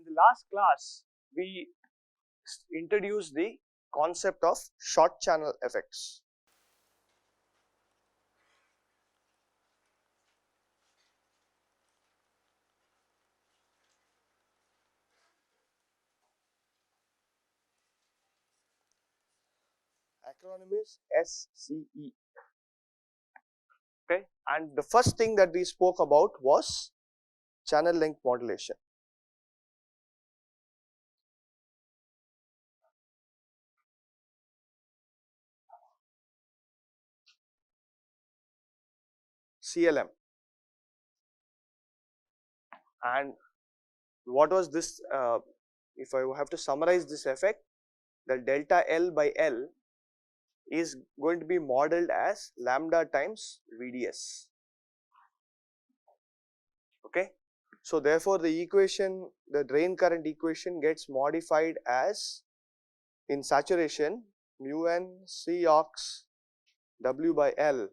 the last class, we introduced the concept of short channel effects. Acronym is SCE. Okay, and the first thing that we spoke about was channel length modulation. CLM. And what was this? If I have to summarize this effect, the delta L by L is going to be modeled as lambda times VDS. Okay, so therefore the equation, the drain current equation gets modified as, in saturation, mu n C ox W by L,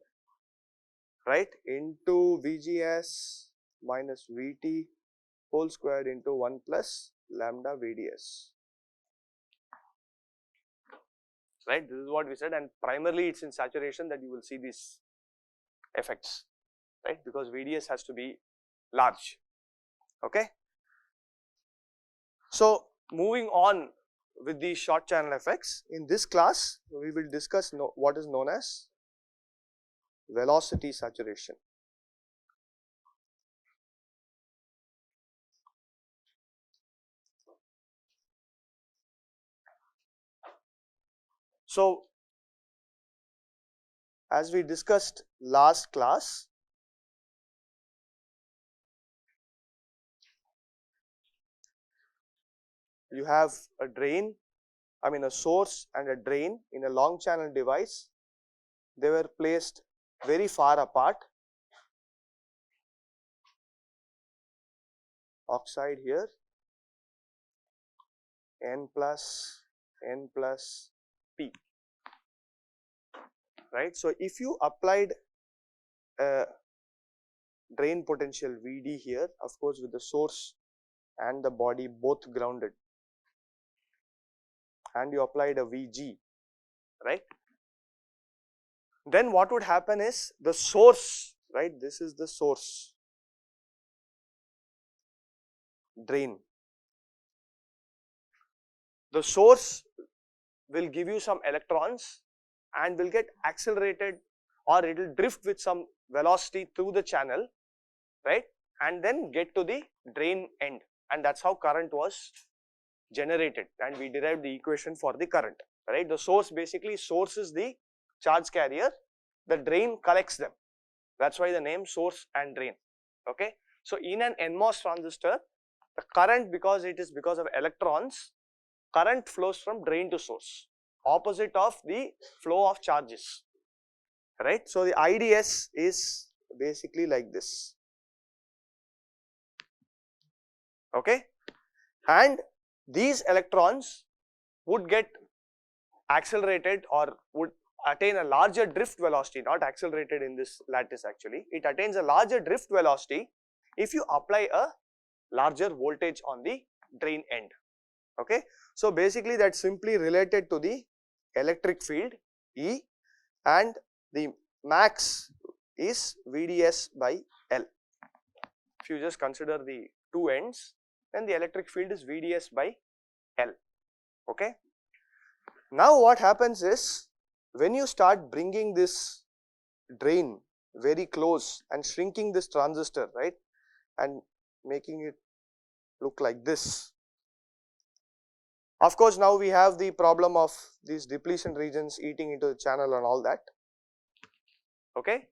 right, into VGS minus VT whole squared into 1 plus lambda VDS. Right, this is what we said, and primarily it's in saturation that you will see these effects, right, because VDS has to be large. Okay. So moving on with the short channel effects, in this class we will discuss what is known as velocity saturation. So as we discussed last class, you have a drain, a source and a drain in a long channel device. They were placed very far apart. Oxide here, N plus P, right. So if you applied a drain potential Vd here, of course with the source and the body both grounded, and you applied a Vg, right, then what would happen is the source, right, this is the source drain. The source will give you some electrons and will get accelerated, or it will drift with some velocity through the channel, right, and then get to the drain end, and that's how current was generated, and we derived the equation for the current, right. The source basically sources the charge carrier, the drain collects them, that's why the name source and drain. Okay, so in an NMOS transistor, the current, because it is because of electrons, current flows from drain to source, opposite of the flow of charges, right. So the IDS is basically like this. Okay, and these electrons would get accelerated or would attain a larger drift velocity, not accelerated in this lattice actually, it attains a larger drift velocity if you apply a larger voltage on the drain end. Okay, so basically that's simply related to the electric field E, and the max is VDS by L. If you just consider the two ends, then the electric field is VDS by L. Okay. Now what happens is, when you start bringing this drain very close and shrinking this transistor, right, and making it look like this, of course now we have the problem of these depletion regions eating into the channel and all that. Okay.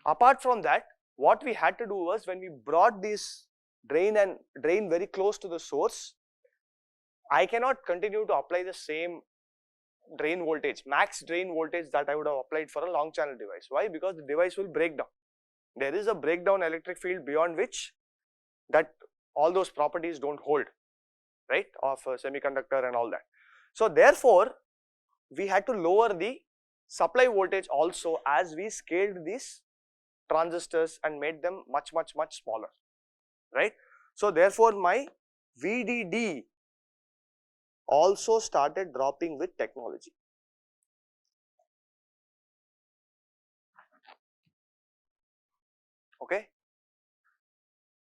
Apart from that, what we had to do was, when we brought this drain very close to the source, I cannot continue to apply the same drain voltage, max drain voltage that I would have applied for a long channel device. Why? Because the device will break down. There is a breakdown electric field beyond which that all those properties don't hold, right, of a semiconductor and all that. So therefore, we had to lower the supply voltage also as we scaled these transistors and made them much smaller, right. So therefore, my VDD also started dropping with technology. Okay.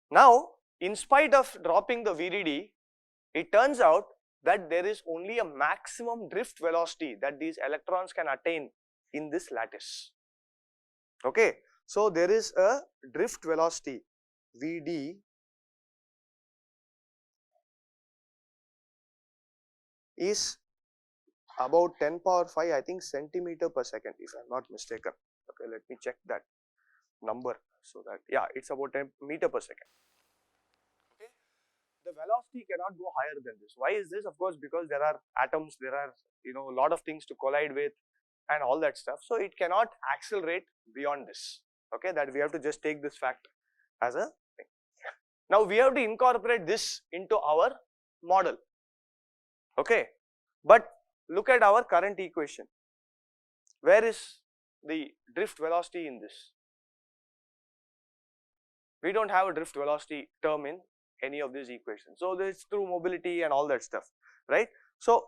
Now, in spite of dropping the VDD, it turns out that there is only a maximum drift velocity that these electrons can attain in this lattice. Okay. So, there is a drift velocity Vd is about 10 power 5, I think, centimeter per second, if I am not mistaken. Okay, let me check that number. So that, yeah, it's about 10 meter per second. Okay, the velocity cannot go higher than this. Why is this? Of course, because there are atoms, there are a lot of things to collide with and all that stuff. So it cannot accelerate beyond this. Okay, that we have to just take this fact as a thing. Now we have to incorporate this into our model. Okay, but look at our current equation. Where is the drift velocity in this? We don't have a drift velocity term in any of these equations. So this is through mobility and all that stuff, right? So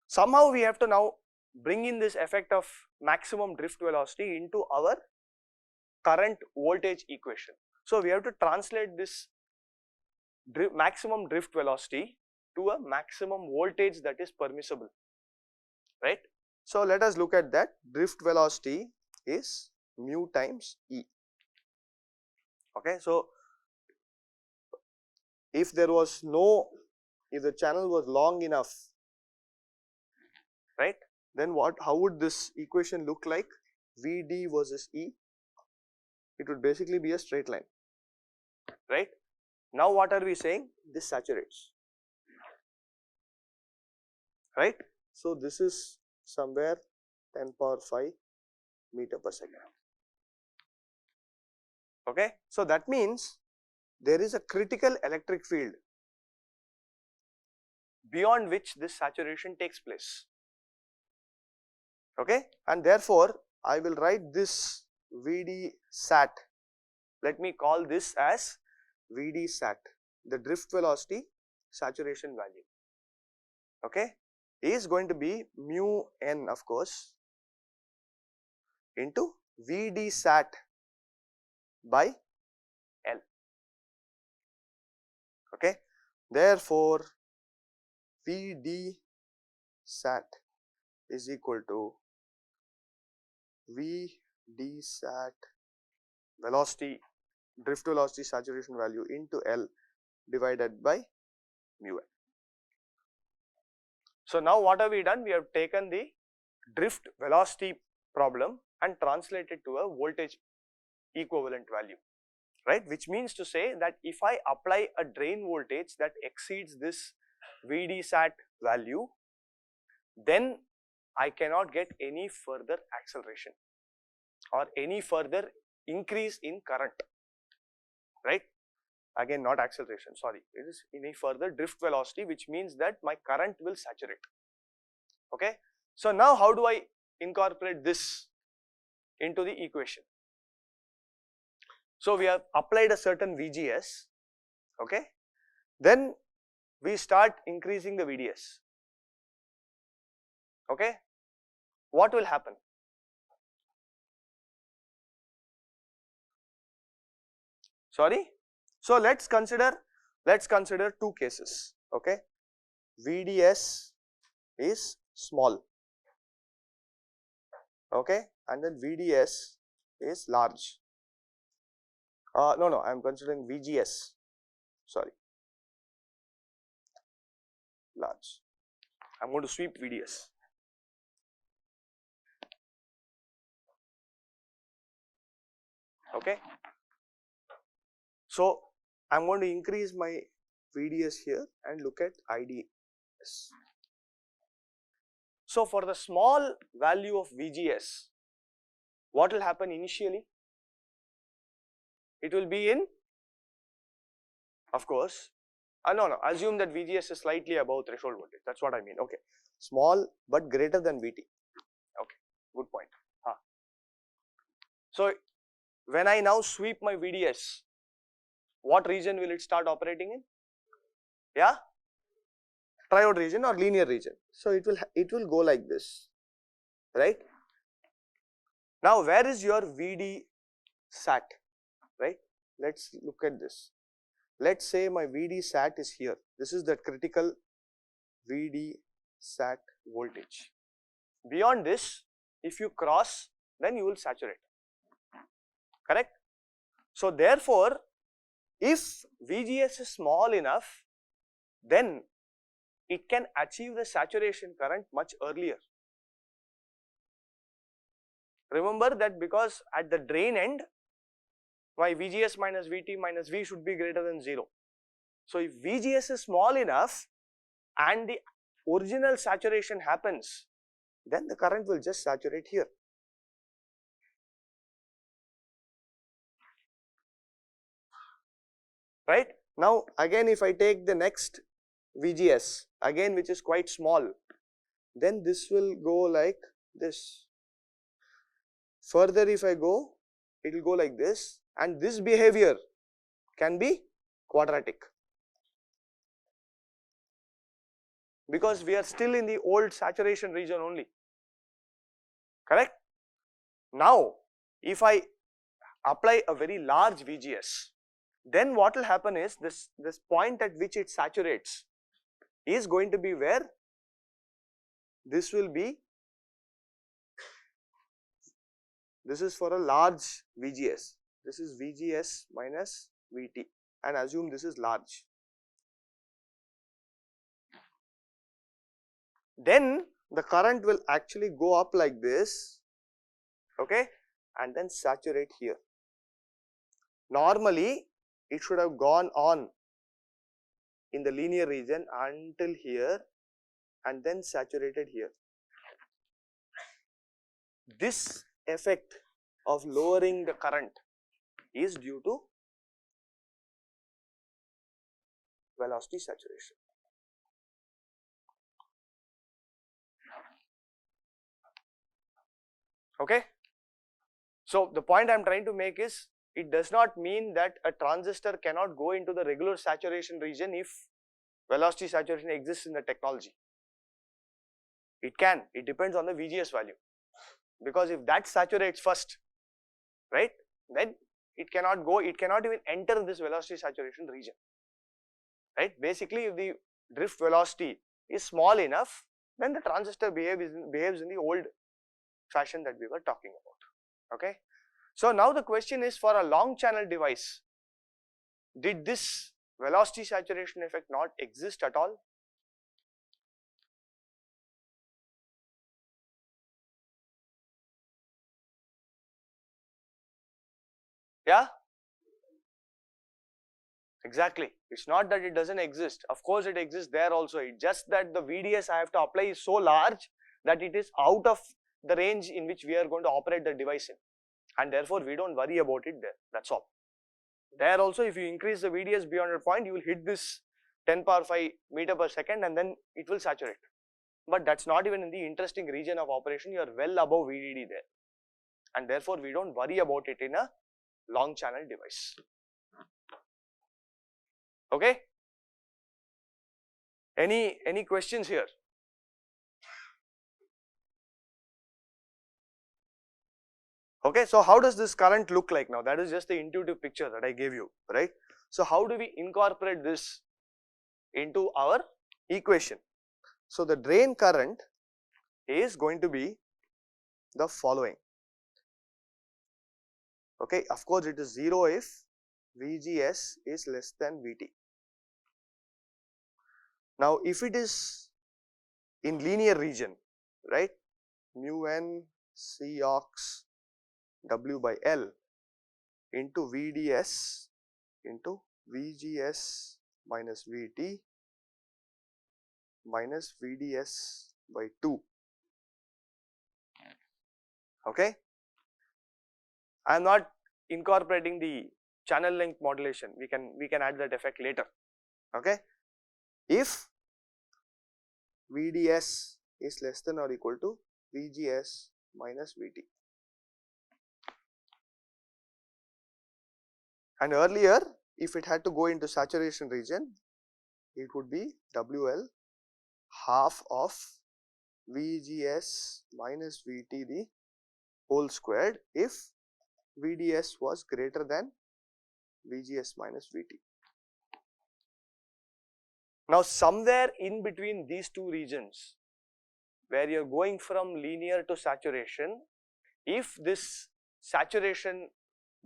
somehow we have to now bring in this effect of maximum drift velocity into our current voltage equation. So we have to translate this maximum drift velocity to a maximum voltage that is permissible, right? So let us look at that. Drift velocity is mu times E. Okay, so if there was no, if the channel was long enough, right, then how would this equation look like? Vd versus E, it would basically be a straight line, right? Now what are we saying? This saturates, right? So this is somewhere 10 power 5 meter per second. Okay, so that means there is a critical electric field beyond which this saturation takes place. Okay, and therefore I will write this Vd sat, let me call this as Vd sat, the drift velocity saturation value, okay, is going to be mu n, of course, into Vd sat by L. Okay, therefore Vd sat is equal to Vd sat velocity, drift velocity saturation value into L divided by mu n. So now what have we done? We have taken the drift velocity problem and translated to a voltage equivalent value, right? Which means to say that if I apply a drain voltage that exceeds this Vd sat value, then I cannot get any further acceleration or any further increase in current, right? Again, not acceleration, sorry, it is any further drift velocity, which means that my current will saturate. Okay, so now how do I incorporate this into the equation? So we have applied a certain VGS, okay, then we start increasing the VDS. Okay, what will happen? Sorry, so let's consider two cases. Okay, VDS is small, okay, and then VDS is large. No, I am considering VGS, sorry, large. I am going to sweep VDS. Okay, so I am going to increase my VDS here and look at IDS. So for the small value of VGS, what will happen initially? It will be in, of course, no, assume that VGS is slightly above threshold voltage, that is what I mean. Okay, small but greater than VT. Okay, good point. So when I now sweep my VDS, what region will it start operating in? Yeah, triode region or linear region. So it will go like this, right? Now where is your VD sat, right? Let's look at this. Let's say my VD sat is here. This is the critical VD sat voltage. Beyond this, if you cross, then you will saturate, correct? So therefore, if VGS is small enough, then it can achieve the saturation current much earlier. Remember that because at the drain end, my VGS minus VT minus V should be greater than 0. So if VGS is small enough and the original saturation happens, then the current will just saturate here. Right? Now again if I take the next VGS again which is quite small, then this will go like this. Further if I go, it will go like this, and this behavior can be quadratic because we are still in the old saturation region only, correct? Now if I apply a very large VGS, then what will happen is this point at which it saturates is going to be where this will be. This is for a large VGS. This is VGS minus VT, and assume this is large. Then the current will actually go up like this, okay, and then saturate here. Normally it should have gone on in the linear region until here and then saturated here. This effect of lowering the current is due to velocity saturation. Okay. So the point I am trying to make is, it does not mean that a transistor cannot go into the regular saturation region if velocity saturation exists in the technology. It can, it depends on the VGS value, because if that saturates first, right, then it cannot go, it cannot even enter this velocity saturation region, right. Basically if the drift velocity is small enough, then the transistor behaves in the old fashion that we were talking about, okay. So now the question is, for a long channel device, did this velocity saturation effect not exist at all? Yeah, exactly. It's not that it doesn't exist. Of course it exists there also. It's just that the VDS I have to apply is so large that it is out of the range in which we are going to operate the device in, and therefore we don't worry about it there. That's all. There also, if you increase the VDS beyond a point, you will hit this 10 power 5 meter per second and then it will saturate. But that's not even in the interesting region of operation. You are well above VDD there, and therefore we don't worry about it in a long channel device. Okay. Any questions here? Okay, so how does this current look like now? That is just the intuitive picture that I gave you, right? So how do we incorporate this into our equation? So the drain current is going to be the following. Okay, of course it is 0 if VGS is less than VT. Now if it is in linear region, right, mu n C ox W by L into VDS into VGS minus VT minus VDS by 2. Okay, I am not incorporating the channel length modulation. We can add that effect later. Okay, if VDS is less than or equal to VGS minus VT. And earlier, if it had to go into saturation region, it would be WL half of VGS minus VT the whole squared if VDS was greater than VGS minus VT. Now somewhere in between these two regions where you are going from linear to saturation, if this saturation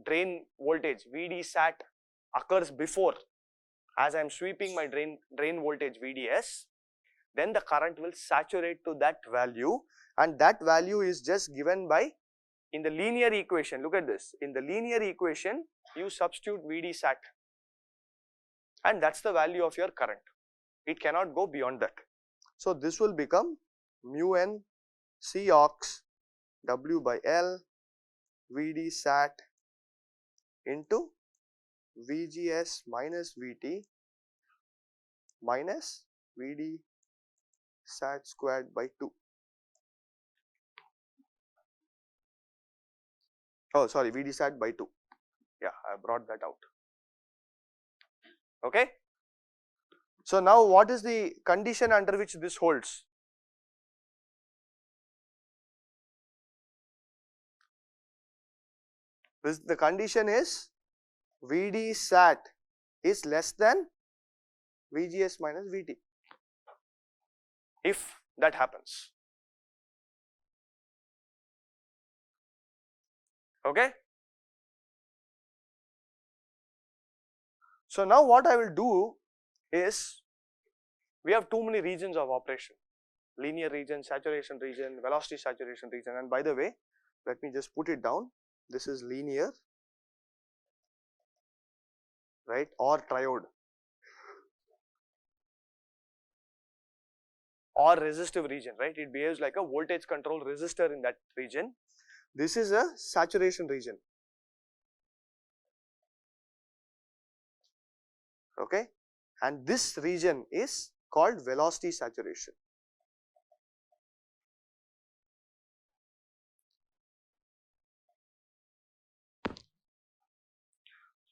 drain voltage VD sat occurs before, as I am sweeping my drain voltage VDS, then the current will saturate to that value, and that value is just given by, in the linear equation, look at this, in the linear equation you substitute VD sat and that is the value of your current. It cannot go beyond that. So this will become mu n C aux W by L VD sat into VGS minus VT minus VD sat squared by 2. Oh sorry, VD sat by 2. Yeah, I brought that out. Okay. So now what is the condition under which this holds? The condition is VD sat is less than VGS minus VT. If that happens, okay. So now what I will do is, we have too many regions of operation, linear region, saturation region, velocity saturation region, and by the way, let me just put it down. This is linear, right, or triode, or resistive region, right. It behaves like a voltage control resistor in that region. This is a saturation region, okay, and this region is called velocity saturation.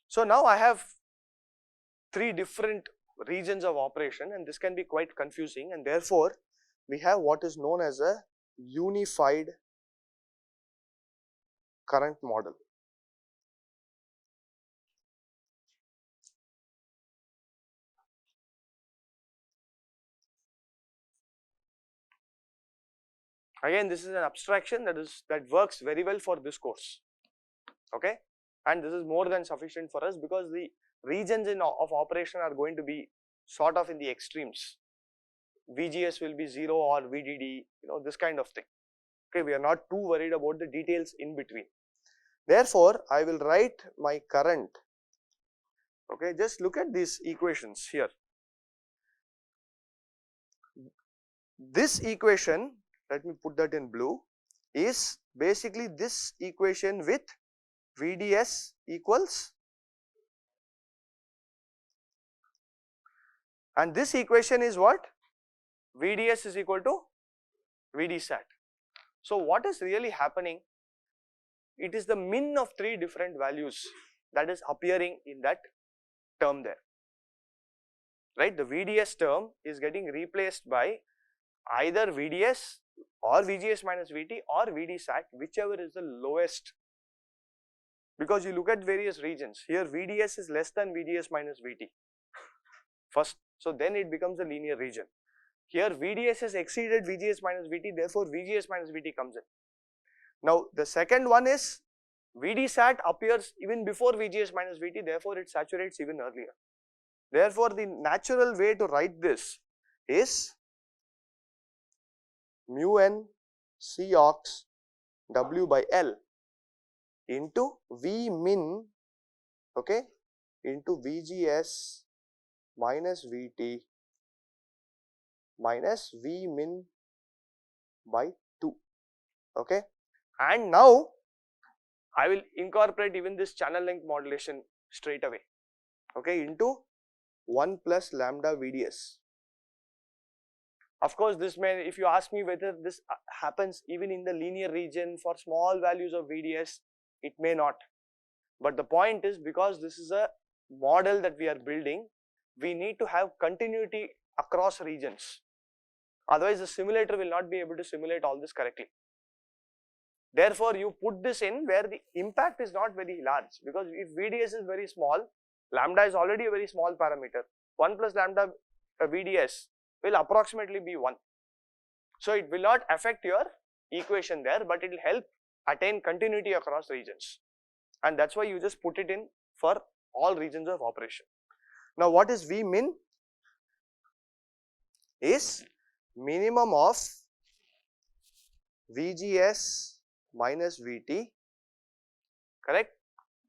So now I have three different regions of operation, and this can be quite confusing, and therefore we have what is known as a unified current model. Again, this is an abstraction that works very well for this course, okay, and this is more than sufficient for us because the regions of operation are going to be sort of in the extremes. VGS will be 0 or VDD, this kind of thing. Okay, we are not too worried about the details in between. Therefore, I will write my current. Okay, just look at these equations here. This equation, let me put that in blue, is basically this equation with VDS equals, and this equation is what? VDS is equal to VD sat. So what is really happening? It is the min of three different values that is appearing in that term there, right? The VDS term is getting replaced by either VDS or VGS minus VT or VD sat, whichever is the lowest, because you look at various regions. Here VDS is less than VGS minus VT first, so then it becomes a linear region. Here VDS has exceeded VGS minus VT, therefore VGS minus VT comes in. Now the second one is VD sat appears even before VGS minus VT, therefore it saturates even earlier. Therefore the natural way to write this is mu n C aux W by L into V min, okay, into VGS minus VT minus V min by 2, okay. And now I will incorporate even this channel length modulation straight away, okay, into 1 plus lambda VDS. Of course, this may, if you ask me whether this happens even in the linear region for small values of VDS, it may not. But the point is, because this is a model that we are building, we need to have continuity across regions. Otherwise, the simulator will not be able to simulate all this correctly. Therefore, you put this in where the impact is not very large, because if VDS is very small, lambda is already a very small parameter. 1 plus lambda VDS will approximately be 1. So, it will not affect your equation there, but it will help attain continuity across regions. And that's why you just put it in for all regions of operation. Now, what is V min? Is minimum of VGS minus VT, correct,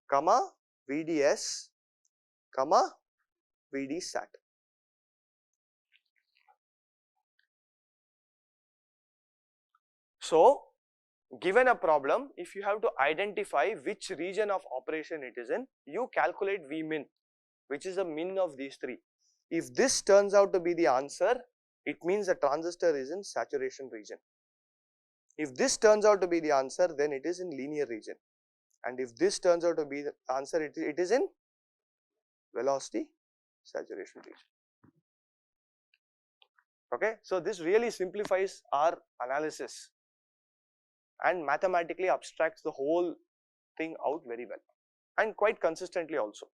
comma VDS, comma VD sat. So, given a problem, if you have to identify which region of operation it is in, you calculate V min, which is the min of these three. If this turns out to be the answer, it means the transistor is in saturation region. If this turns out to be the answer, then it is in linear region. And if this turns out to be the answer, it is in velocity saturation region. Okay, so this really simplifies our analysis and mathematically abstracts the whole thing out very well and quite consistently also.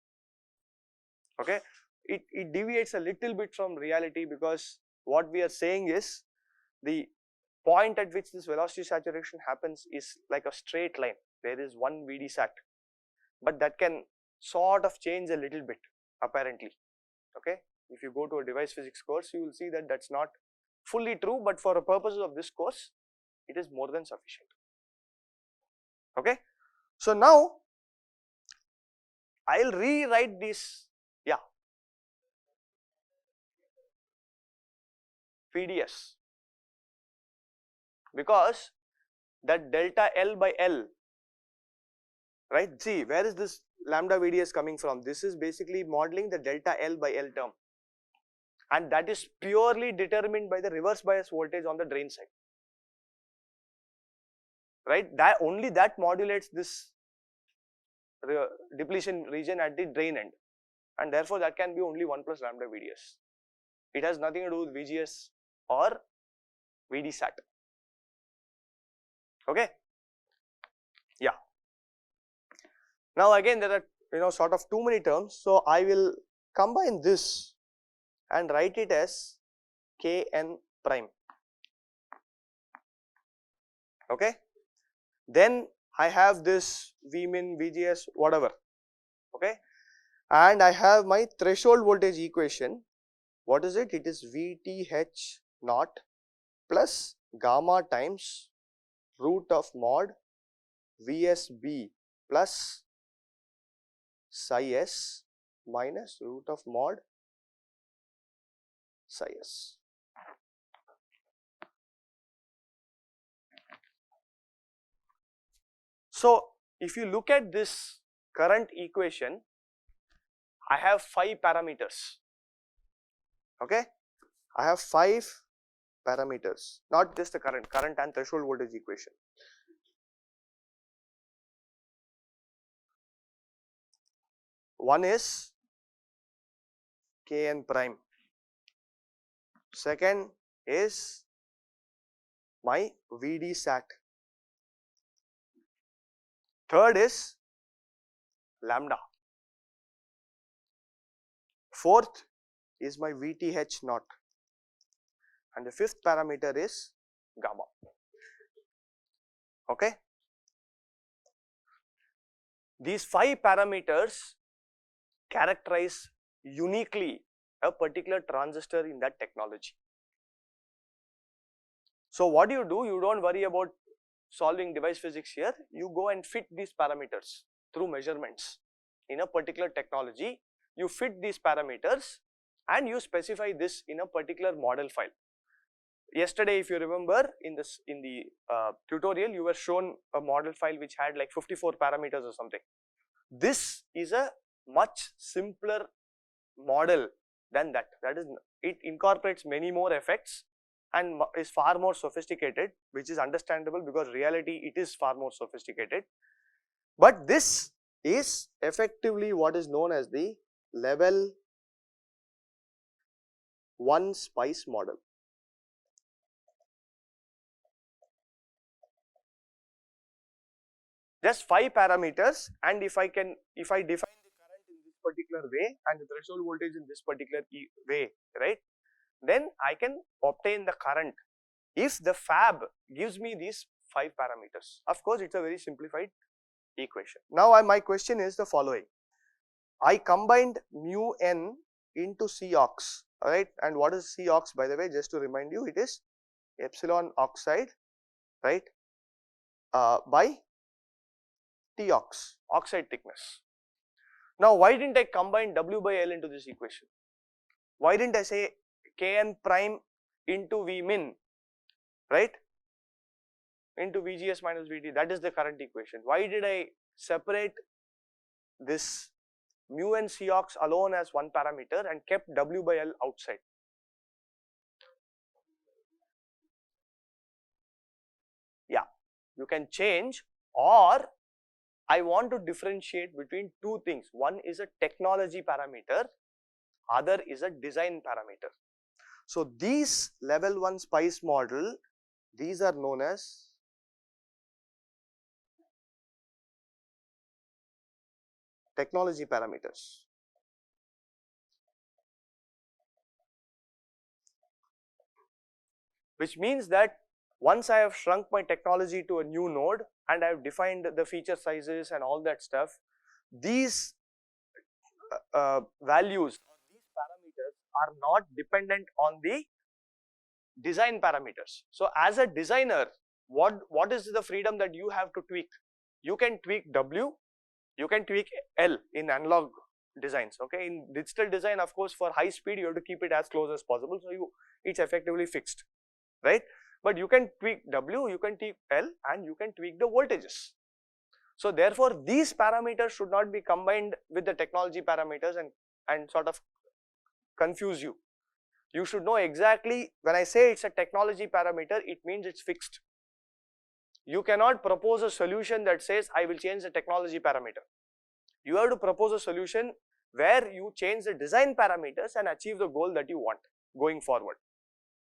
Okay, it deviates a little bit from reality, because what we are saying is the point at which this velocity saturation happens is like a straight line. There is one VD sat, but that can sort of change a little bit apparently. Okay, if you go to a device physics course, you will see that that's not fully true, but for the purposes of this course, it is more than sufficient. Okay, so now I'll rewrite this. Yeah, VDS, because that delta L by L, right? See, where is this lambda VDS coming from? This is basically modeling the delta L by L term, and that is purely determined by the reverse bias voltage on the drain side, right? That only that modulates this depletion region at the drain end, and therefore that can be only 1 plus lambda VDS. It has nothing to do with VGS or VD sat. Okay, yeah. Now again, there are sort of too many terms, so I will combine this and write it as Kn prime. Okay, then I have this V min, VGS, whatever. Okay, and I have my threshold voltage equation. What is it? It is VTH naught plus gamma times root of mod VSB plus psi s minus root of mod psi s. So, if you look at this current equation, I have 5 parameters. Okay, I have 5 parameters, not just the current and threshold voltage equation. One is Kn prime, second is my VD sat, third is lambda, fourth is my VTH naught, and the fifth parameter is gamma. Okay, these 5 parameters characterize uniquely a particular transistor in that technology. So what do? You don't worry about solving device physics here. You go and fit these parameters through measurements in a particular technology. You fit these parameters and you specify this in a particular model file. Yesterday, if you remember, in the tutorial, you were shown a model file which had like 54 parameters or something. This is a much simpler model than that. That is, it incorporates many more effects and is far more sophisticated, which is understandable because reality it is far more sophisticated. But this is effectively what is known as the level one spice model. Just 5 parameters, and if I define the current in this particular way and the threshold voltage in this particular way, right, then I can obtain the current if the fab gives me these 5 parameters. Of course, it's a very simplified equation. Now my question is the following. I combined mu n into Cox, alright, and what is Cox, by the way, just to remind you, it is epsilon oxide, right, by Tox, oxide thickness. Now why didn't I combine W by L into this equation? Why didn't I say Kn prime into V min, right, into Vgs minus Vt, that is the current equation. Why did I separate this mu and Cox alone as one parameter and kept W by L outside? Yeah, you can change, or I want to differentiate between two things. One is a technology parameter, other is a design parameter. So these level 1 spice model, these are known as technology parameters. Which means that once I have shrunk my technology to a new node and I have defined the feature sizes and all that stuff, these values or these parameters are not dependent on the design parameters. So as a designer, what is the freedom that you have to tweak? You can tweak W, you can tweak L in analog designs, okay. In digital design, of course, for high speed you have to keep it as close as possible, so it's effectively fixed, right? But you can tweak W, you can tweak L, and you can tweak the voltages. So therefore these parameters should not be combined with the technology parameters and sort of confuse you. You should know exactly, when I say it's a technology parameter, it means it's fixed. You cannot propose a solution that says I will change the technology parameter. You have to propose a solution where you change the design parameters and achieve the goal that you want going forward.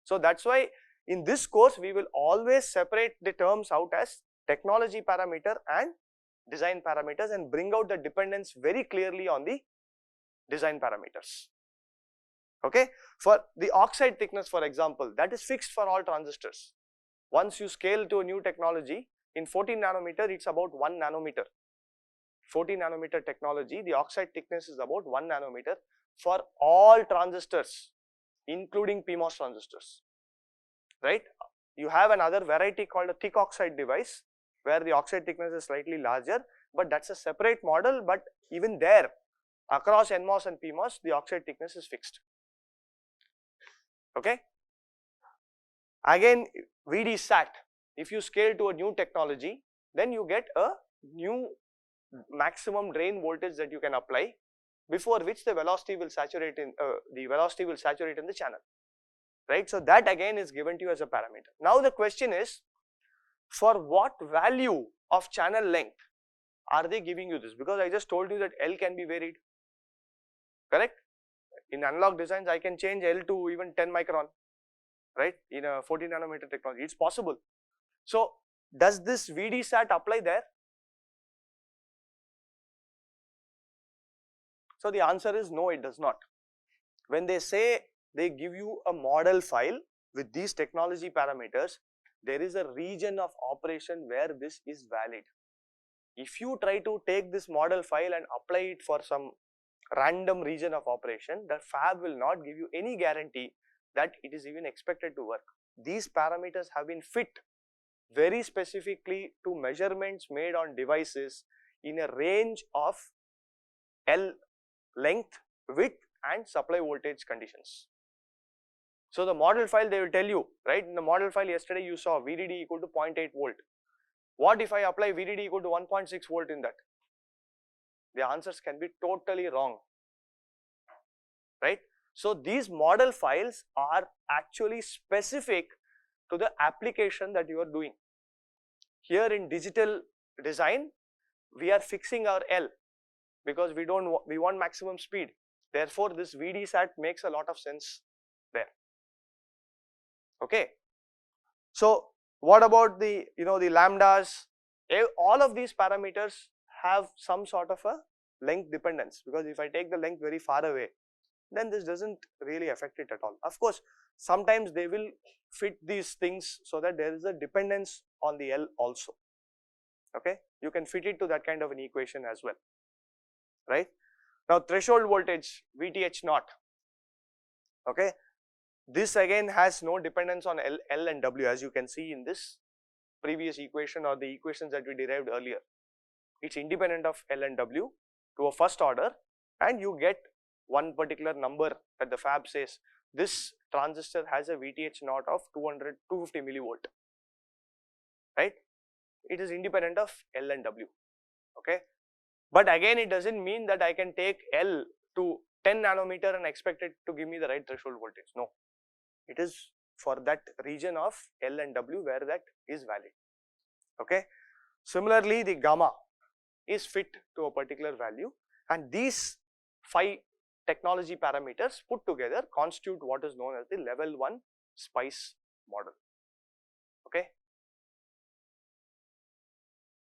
So that's why in this course we will always separate the terms out as technology parameter and design parameters and bring out the dependence very clearly on the design parameters. Okay, for the oxide thickness, for example, that is fixed for all transistors. Once you scale to a new technology, in 14 nanometer it's about 1 nanometer. 14 nanometer technology, the oxide thickness is about 1 nanometer for all transistors, including PMOS transistors, right? You have another variety called a thick oxide device where the oxide thickness is slightly larger, but that's a separate model. But even there, across NMOS and PMOS, the oxide thickness is fixed. Okay. Again, VD-SAT, if you scale to a new technology, then you get a new maximum drain voltage that you can apply, before which the velocity will saturate in the channel, right? So that again is given to you as a parameter. Now the question is, for what value of channel length are they giving you this? Because I just told you that L can be varied, correct? In analog designs, I can change L to even 10 micron, right? In a 14 nanometer technology, it's possible. So does this VD-SAT apply there? So the answer is no, it does not. When they say they give you a model file with these technology parameters, there is a region of operation where this is valid. If you try to take this model file and apply it for some random region of operation, the fab will not give you any guarantee that it is even expected to work. These parameters have been fit very specifically to measurements made on devices in a range of L length, width and supply voltage conditions. So the model file, they will tell you, right? In the model file yesterday you saw VDD equal to 0.8 volt. What if I apply VDD equal to 1.6 volt in that? The answers can be totally wrong, right? So these model files are actually specific to the application that you are doing. Here in digital design, we are fixing our L because we want maximum speed. Therefore, this VD-SAT makes a lot of sense. there. Okay. So what about the the lambdas? All of these parameters have some sort of a length dependence, because if I take the length very far away, then this doesn't really affect it at all. Of course, sometimes they will fit these things so that there is a dependence on the L also. Okay, you can fit it to that kind of an equation as well, right? Now threshold voltage VTH0. Okay, this again has no dependence on L and W, as you can see in this previous equation or the equations that we derived earlier. It's independent of L and W to a first order, and you get one particular number that the fab says this transistor has a VTH0 of 250 millivolt, right? It is independent of L and W. Okay, but again it doesn't mean that I can take L to 10 nanometer and expect it to give me the right threshold voltage. No, it is for that region of L and W where that is valid. Okay, similarly the gamma is fit to a particular value, and these 5 technology parameters put together constitute what is known as the level 1 spice model. Okay,